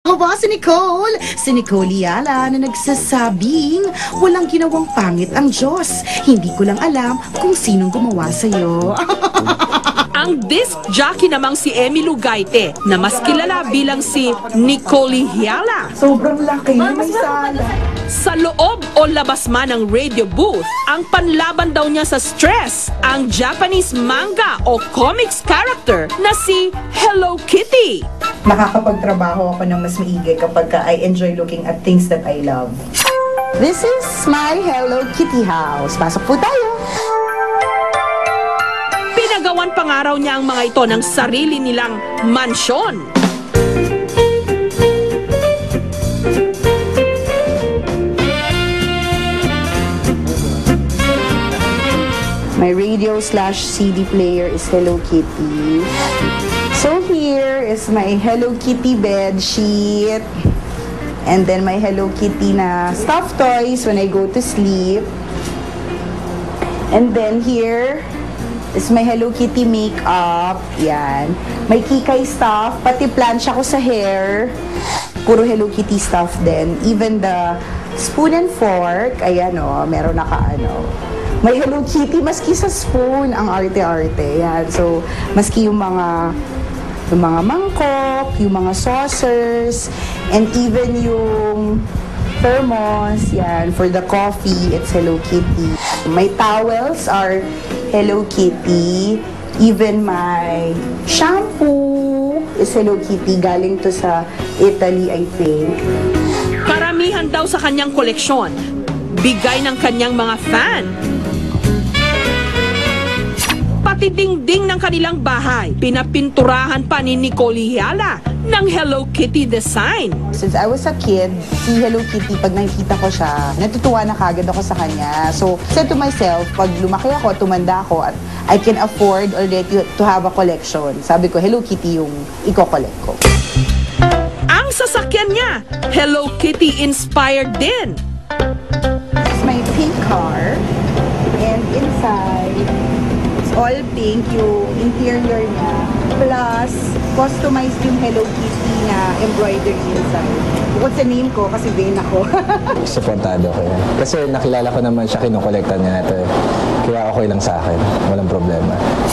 Aba, si Nicole! Si Nicole Yala na nagsasabing walang ginawang pangit ang Diyos. Hindi ko lang alam kung sinong gumawa sa'yo. Ang disc jockey namang si Emmy Lugaite na mas kilala bilang si Nicole Yala. Sobrang laki, may sala. Sa loob o labas man ng radio booth, ang panlaban daw niya sa stress, ang Japanese manga o comics character na si Hello Kitty. Nakakapagtrabaho ako ng mas maigi kapag I enjoy looking at things that I love. This is my Hello Kitty house. Pasok po tayo. Pinagawan pangaraw niya ang mga ito ng sarili nilang mansyon. My radio/CD player is Hello Kitty. So here is my Hello Kitty bed sheet. And then my Hello Kitty na stuffed toys when I go to sleep. And then here is my Hello Kitty makeup. Yan. May kikay stuff, pati plancha ko sa hair. Puro Hello Kitty stuff din. Even the spoon and fork, ayan o, meron may Hello Kitty, maski sa spoon, ang arte-arte. Yan. So, maski yung mga mangkok, yung mga saucers, and even yung thermos, yan, for the coffee, it's Hello Kitty. My towels are Hello Kitty. Even my shampoo is Hello Kitty. Galing to sa Italy, I think. Karamihan daw sa kanyang koleksyon, bigay ng kanyang mga fan. Pati dingding ng kanilang bahay, pinapinturahan pa ni Nicole Yala ng Hello Kitty design. Since I was a kid, si Hello Kitty, pag nakikita ko siya, natutuwa na kagad ako sa kanya. So, said to myself, pag lumaki ako, tumanda ako, at I can afford already to have a collection. Sabi ko, Hello Kitty yung i-collect ko. Ang sasakyan niya, Hello Kitty inspired din. It's my pink car, and inside, all pink yung interior niya. Plus, customized yung Hello Kitty na embroidery inside. Bukod sa name ko, kasi vain ako. Supportado ko yan. Kasi nakilala ko naman siya, kinukolekta niya na ito. Kaya okay lang sa akin. Walang problema.